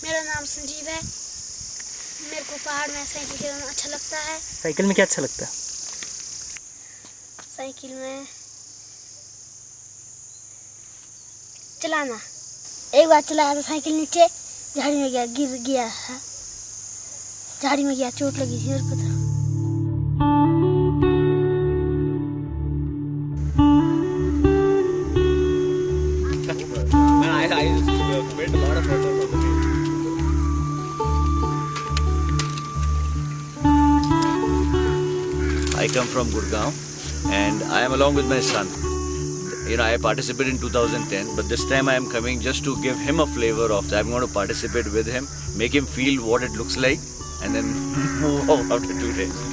मेरा नाम संजीव है। मेरे को पहाड़ में साइकिल चलाना अच्छा लगता है। साइकिल में क्या अच्छा लगता है? साइकिल में चलाना। एक बार चलाया था साइकिल, नीचे झाड़ी में गया, गिर गया है। झाड़ी में गया, चोट लगी थी मेरे को तो। I come from Gurgaon and I am along with my son. I participated in 2010, but this time I am coming just to give him a flavor of that. I'm going to participate with him, make him feel what it looks like, and then move out after 2 days.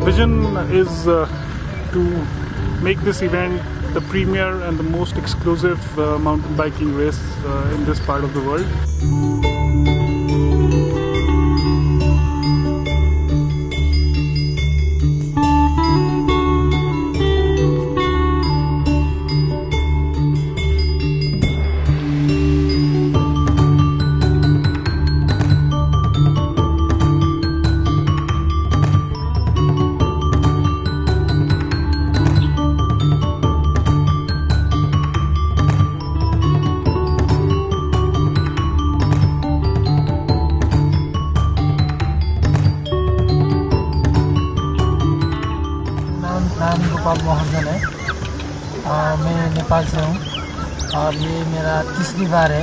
Vision is to make this event the premier and the most exclusive mountain biking race in this part of the world. नाम गोपाल मोहन है और मैं नेपाल से हूँ और ये मेरा तीसरी बार है।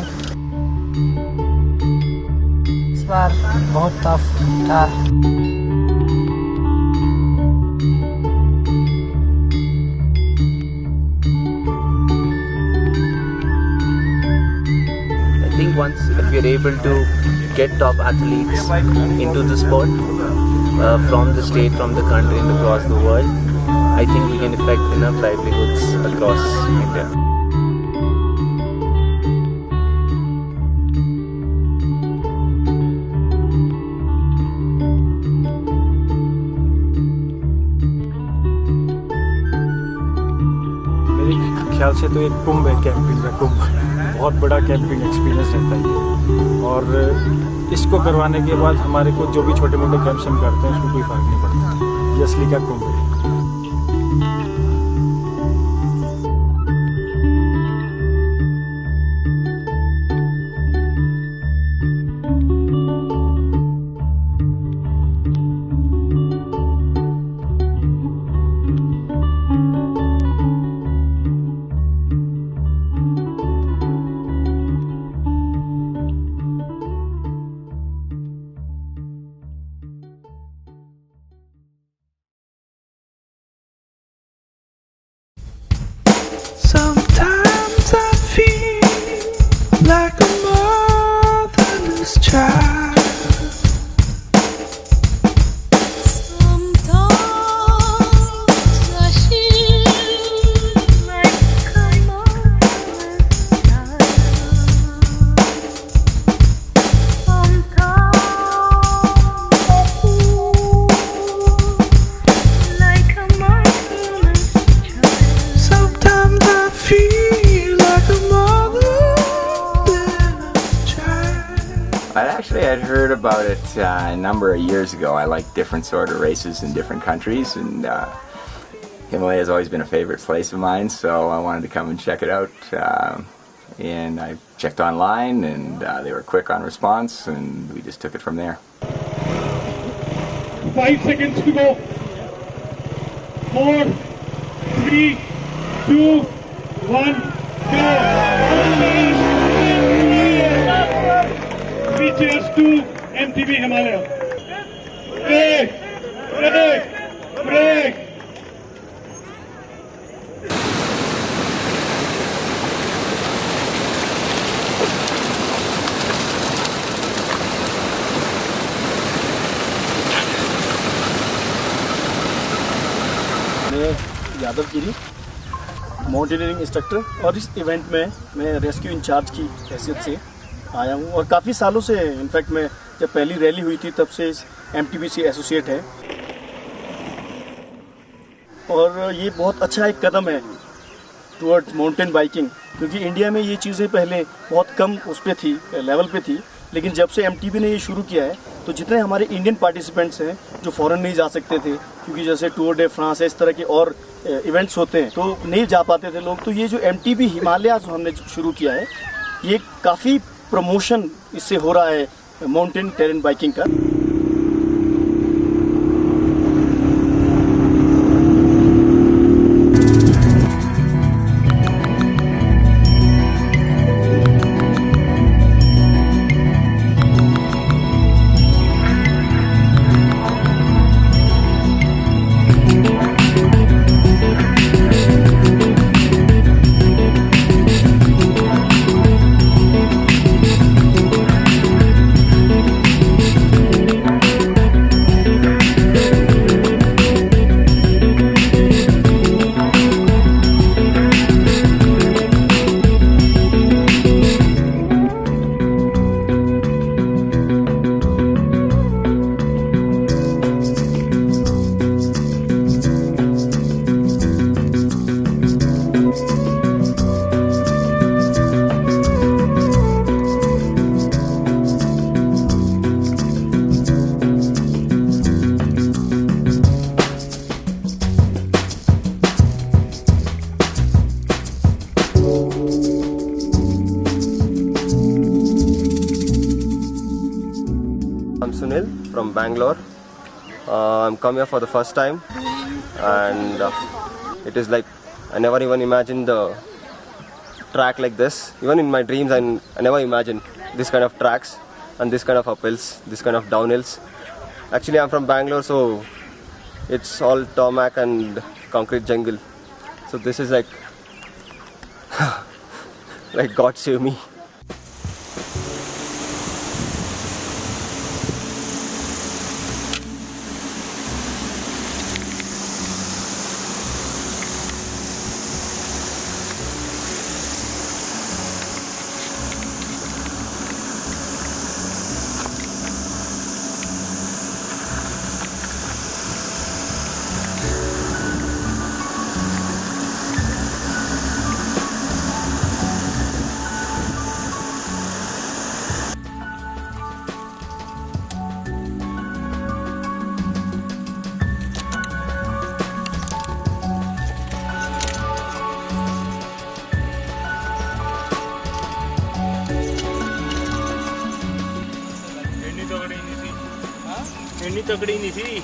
इस बार बहुत टफ था। I think once if you're able to get top athletes into the sport from the state, from the country and across the world, I think we can affect enough livelihoods across India. मेरे ख्याल से तो एक कुंभ है, camping का कुंभ। बहुत बड़ा camping experience रहता है ये, और इसको करवाने के बाद हमारे को जो भी छोटे मोटे कैंप्स हम करते हैं उसमें कोई फर्क नहीं पड़ता। ये असली का कुंभ है। Sometimes I feel like a motherless child. Sometimes I feel like a motherless child. Sometimes I feel like a motherless child. Sometimes I feel like a motherless child. I had heard about it a number of years ago. I like different sort of races in different countries, and Himalaya has always been a favorite place of mine, so I wanted to come and check it out. And I checked online, and they were quick on response, and we just took it from there. 5 seconds to go. 4, 3, 2, 1, Cheers to MTV Himalaya. Break! Break! Break! मैं यादव गिरी, mountaineering instructor, और इस event में मैं rescue in charge की हैसियत से आया हूँ। और काफ़ी सालों से, इनफैक्ट मैं जब पहली रैली हुई थी तब से इस MTB से एसोसिएट है, और ये बहुत अच्छा एक कदम है टुवर्ड्स माउंटेन बाइकिंग, क्योंकि इंडिया में ये चीज़ें पहले बहुत कम उस पर थी, लेवल पे थी, लेकिन जब से MTB ने ये शुरू किया है तो जितने हमारे इंडियन पार्टिसिपेंट्स हैं जो फॉरेन नहीं जा सकते थे, क्योंकि जैसे टूर डे फ्रांस है, इस तरह के और इवेंट्स होते हैं तो नहीं जा पाते थे लोग, तो ये जो MTB हिमालय जो हमने शुरू किया है, ये काफ़ी प्रमोशन इससे हो रहा है माउंटेन टेरेन बाइकिंग का। I'm Sunil from Bangalore. I'm come here for the first time, and it is like I never even imagined the track like this. Even in my dreams, I never imagined this kind of tracks and this kind of uphills, this kind of downhills. Actually, I'm from Bangalore, so it's all tarmac and concrete jungle. So this is like like God save me. ਇੰਨੀ ਤਕੜੀ ਨਹੀਂ ਸੀ,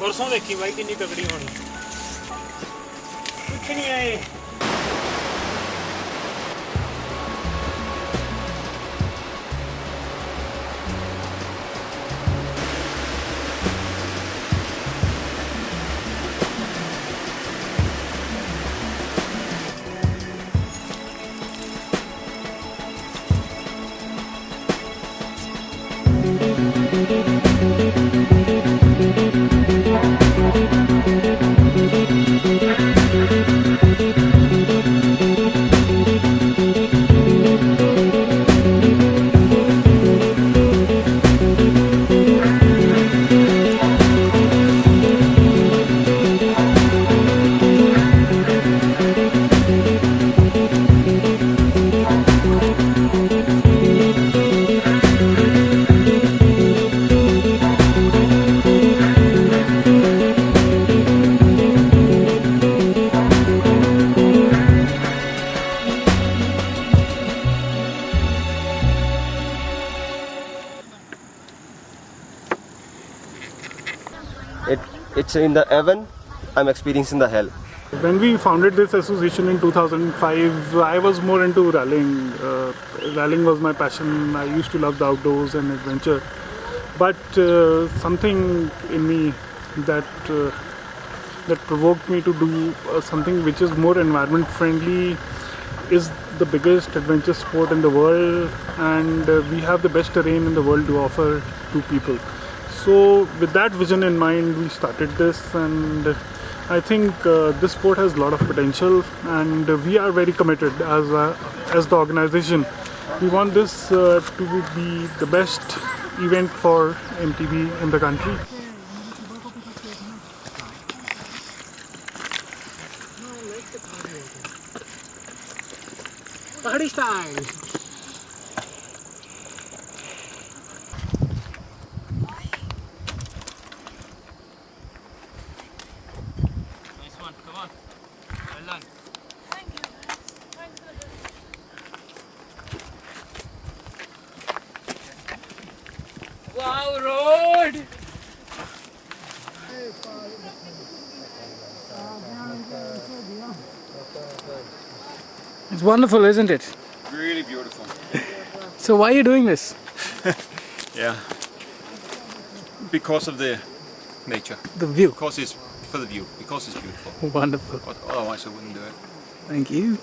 ਪਰਸੋਂ ਦੇਖੀ ਬਾਈ ਕਿੰਨੀ ਤਕੜੀ ਹੋਣੀ, ਕੁਛ ਨਹੀਂ ਆਏ। It's in the heaven, I'm experiencing the hell. When we founded this association in 2005, I was more into rallying. Rallying was my passion. I used to love the outdoors and adventure. But something in me that provoked me to do something which is more environment friendly is the biggest adventure sport in the world, and we have the best terrain in the world to offer to people. So with that vision in mind, we started this, and I think this sport has a lot of potential, and we are very committed as the organization. We want this to be the best event for MTB in the country. Party style. Wow, road! It's wonderful, isn't it? Really beautiful. So why are you doing this? Yeah. Because of the nature. The view. Because it's for the view. Because it's beautiful. Wonderful. But otherwise I wouldn't do it. Thank you.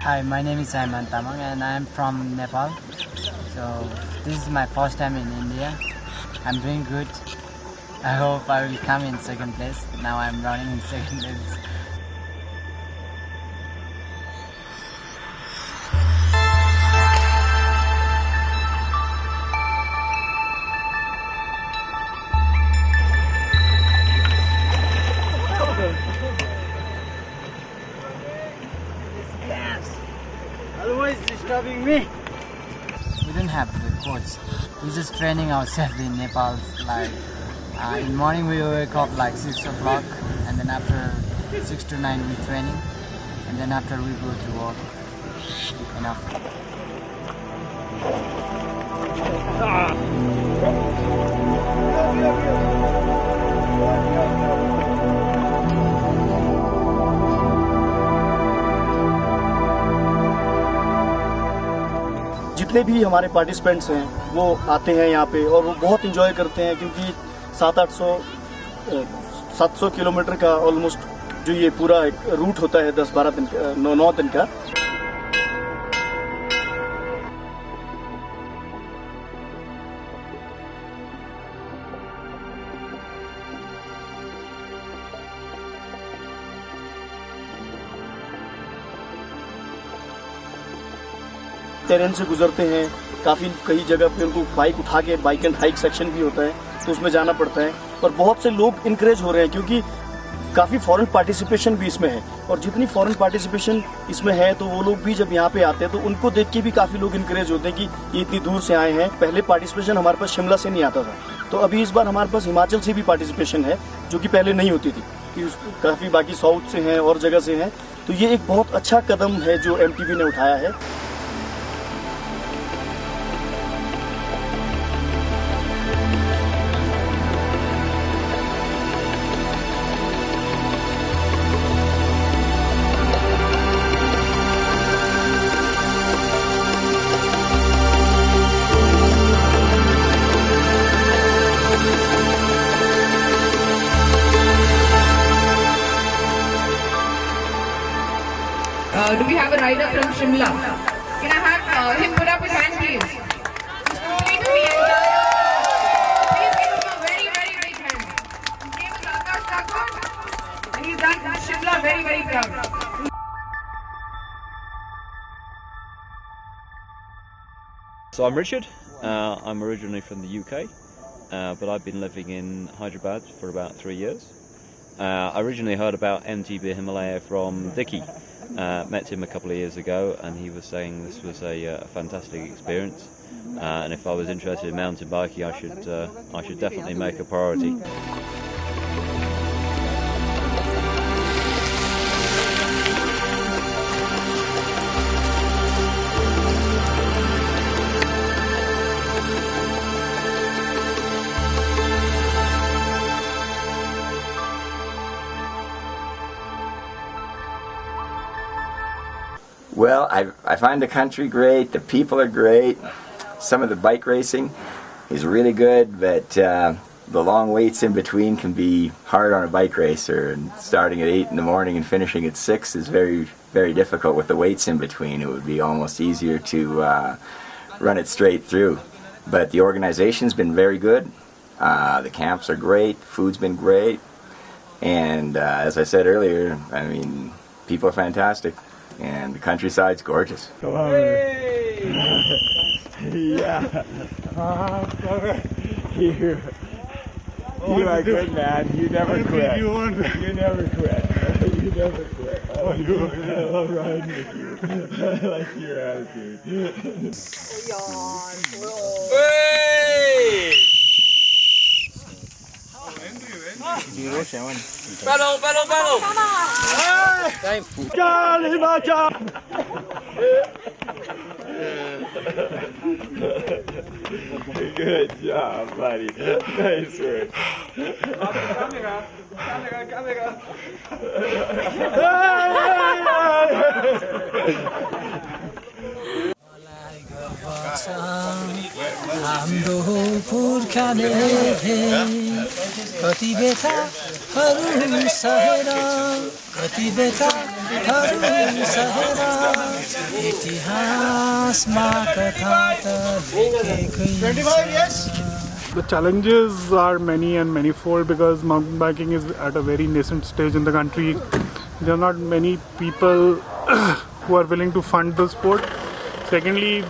Hi, my name is Simon Tamang and I am from Nepal. So this is my first time in India. I'm doing good. I hope I will come in second place. Now I'm running in second place. Otherwise disturbing me. We don't have the coach. We're just training ourselves in Nepal. Like in morning we wake up like 6 o'clock, and then after 6 to 9 we training, and then after we go to work. Enough. जितने भी हमारे participants हैं वो आते हैं यहाँ पे और वो बहुत इंजॉय करते हैं, क्योंकि 700 किलोमीटर का ऑलमोस्ट जो ये पूरा एक रूट होता है 10-12 दिन का 9 दिन का। टेरेन से गुजरते हैं, काफ़ी कई जगह पे उनको बाइक उठा के बाइक एंड हाइक सेक्शन भी होता है, तो उसमें जाना पड़ता है। और बहुत से लोग इनकरेज हो रहे हैं क्योंकि काफ़ी फॉरेन पार्टिसिपेशन भी इसमें है, और जितनी फॉरेन पार्टिसिपेशन इसमें है तो वो लोग भी जब यहाँ पे आते हैं तो उनको देख के भी काफ़ी लोग इनकरेज होते हैं कि ये इतनी दूर से आए हैं। पहले पार्टिसिपेशन हमारे पास शिमला से नहीं आता था, तो अभी इस बार हमारे पास हिमाचल से भी पार्टिसिपेशन है, जो कि पहले नहीं होती थी, कि काफ़ी बाकी साउथ से हैं और जगह से हैं। तो ये एक बहुत अच्छा कदम है जो MTB ने उठाया है। Do we have a rider from Shimla? Can I have him put up his hand, please? Please give him a very, very big hand. His name is Akash Thakur, and he's done Shimla very, very proud. So I'm Richard. I'm originally from the UK, but I've been living in Hyderabad for about 3 years. I originally heard about MTB Himalaya from Dicky. Met him a couple of years ago, and he was saying this was a fantastic experience, and if I was interested in mountain biking, I should definitely make a priority. Well, I find the country great, the people are great, some of the bike racing is really good, but the long waits in between can be hard on a bike racer, and starting at 8 in the morning and finishing at 6 is very, very difficult with the waits in between. It would be almost easier to run it straight through. But the organization's been very good, the camps are great, food's been great, and as I said earlier, I mean, people are fantastic. And the countryside's gorgeous. Come on. Yeah. You are good, man. You never quit. You never quit. You never quit. Oh, I love riding with you. I like your attitude. Battle! Time. Charlie Macha! Good job, buddy. Nice work. हाम्रो पुर्खाले कति व्यथाहरू सहेर कति व्यथाहरू सहेर इतिहासमा कथा त लेखेकै छ। The challenges are many and manifold because mountain biking is at a very nascent stage in the country. There are not many people who are willing to fund the sport. Secondly,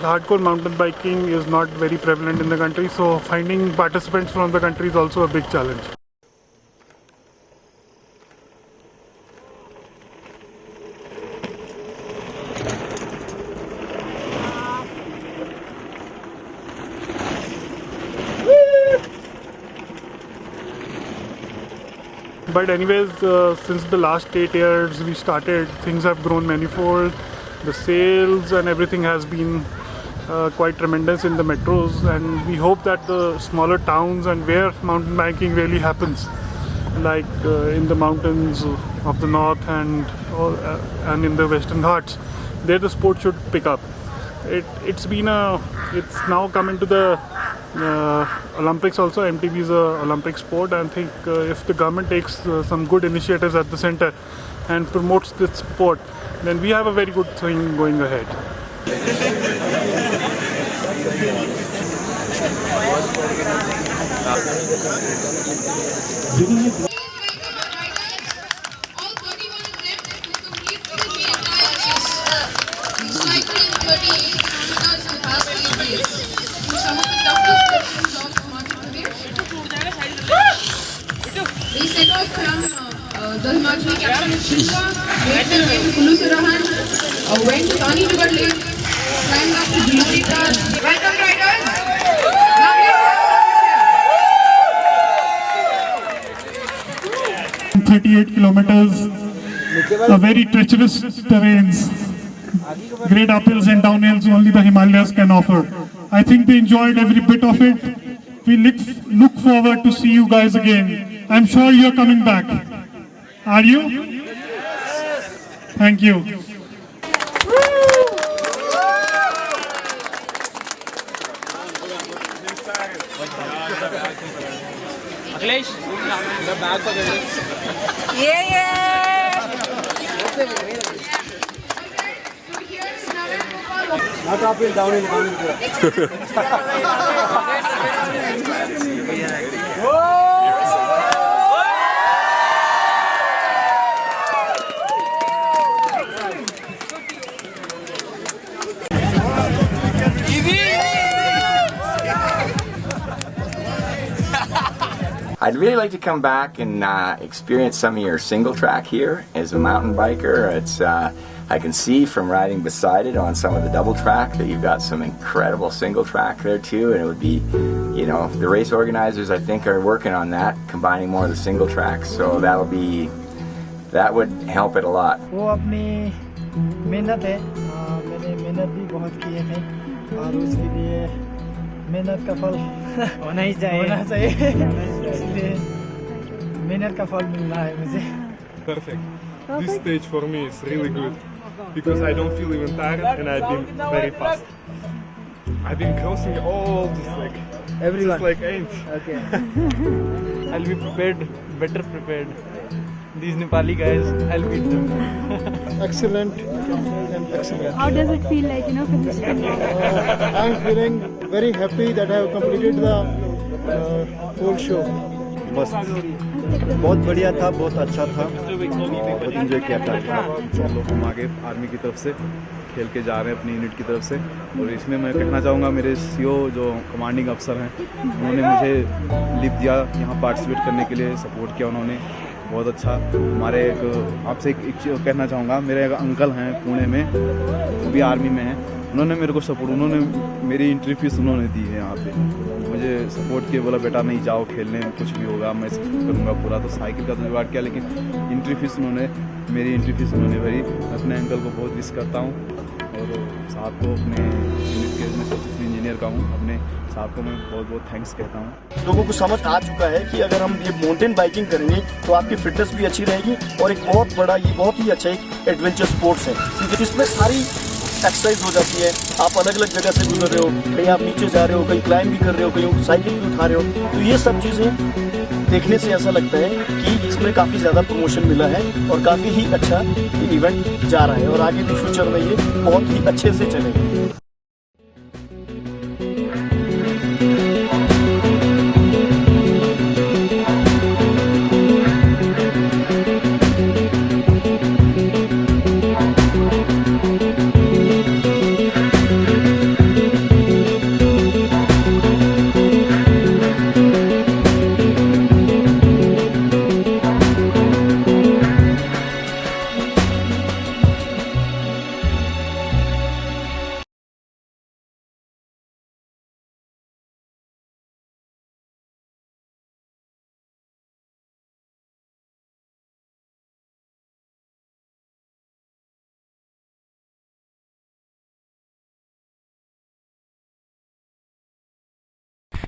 hardcore mountain biking is not very prevalent in the country, so finding participants from the country is also a big challenge. But anyways, since the last 8 years we started, things have grown manifold. The sales and everything has been quite tremendous in the metros, and we hope that the smaller towns and where mountain biking really happens, like in the mountains of the north and in the Western Ghats, there the sport should pick up. It's now come into the Olympics also. MTB is a Olympic sport, and I think if the government takes some good initiatives at the center and promotes this sport, then we have a very good thing going ahead. Some of the toughest questions of Madhya Pradesh. the Himachali captain Shimla, went to Kulusurahan, went to Tani River Lake, climbed up to Glory Pass. Welcome riders! Now we are 38 kilometers, a very treacherous terrains, great uphills and downhills only the Himalayas can offer. I think they enjoyed every bit of it. We look forward to see you guys again. I'm sure you're coming back. Are you? Thank you. Akhilesh, the bag for the Not uphill, downhill, I'd really like to come back and experience some of your single track here as a mountain biker. It's I can see from riding beside it on some of the double track that you've got some incredible single track there too, and it would be, you know, the race organizers I think are working on that, combining more of the single tracks, so that would help it a lot. वो अपनी मेहनत है, मैंने मेहनत भी बहुत की है मैं, और उसके लिए मेहनत का फल होना ही चाहिए इसलिए मेहनत का फल मिल रहा है मुझे. Perfect. This stage for me is really good because I don't feel even tired and I've been very fast. I've been crossing all just like ants. Okay. I'll be prepared, better prepared. These Nepali guys, I'll beat them. Excellent and excellent. How does it feel like, finishing? I'm feeling very happy that I have completed the whole show. मस्त, बहुत बढ़िया था, बहुत अच्छा था, बहुत enjoy किया था. चलो हम आगे आर्मी की तरफ से खेल के जा रहे हैं अपनी यूनिट की तरफ से, और इसमें मैं कहना चाहूँगा मेरे सीओ जो कमांडिंग अफसर हैं उन्होंने मुझे लिप दिया यहाँ पार्टिसिपेट करने के लिए, सपोर्ट किया उन्होंने बहुत अच्छा. हमारे आपसे एक चीज़ कहना चाहूँगा, मेरे एक अंकल हैं पुणे में, वो भी आर्मी में हैं, उन्होंने मेरे को सपोर्ट, उन्होंने मेरी एंट्री फीस उन्होंने दी है यहाँ पे, मुझे सपोर्ट किया, बोला बेटा नहीं जाओ खेलने, कुछ भी होगा मैं करूँगा पूरा. तो साइकिल का तो जुगाड़ किया, लेकिन एंट्री फीस मेरी एंट्री फीस उन्होंने भरी. मैं अपने अंकल को बहुत मिस करता हूँ, और साहब को अपने यूनिट के मैं सबसे इंजीनियर का हूँ, अपने साहब को मैं बहुत बहुत थैंक्स कहता हूँ. लोगों को समझ आ चुका है कि अगर हम ये माउंटेन बाइकिंग करेंगे तो आपकी फिटनेस भी अच्छी रहेगी, और एक बहुत बड़ा, ये बहुत ही अच्छा एक एडवेंचर स्पोर्ट्स है, क्योंकि इसमें सारी एक्सरसाइज हो जाती है. आप अलग अलग जगह से गुजर रहे हो, कहीं आप नीचे जा रहे हो, कहीं क्लाइंब भी कर रहे हो, कहीं साइकिल भी उठा रहे हो, तो ये सब चीज़ें देखने से ऐसा लगता है कि इसमें काफ़ी ज़्यादा प्रमोशन मिला है और काफ़ी ही अच्छा ये इवेंट जा रहा है, और आगे भी फ्यूचर में ये बहुत ही अच्छे से चलेगा.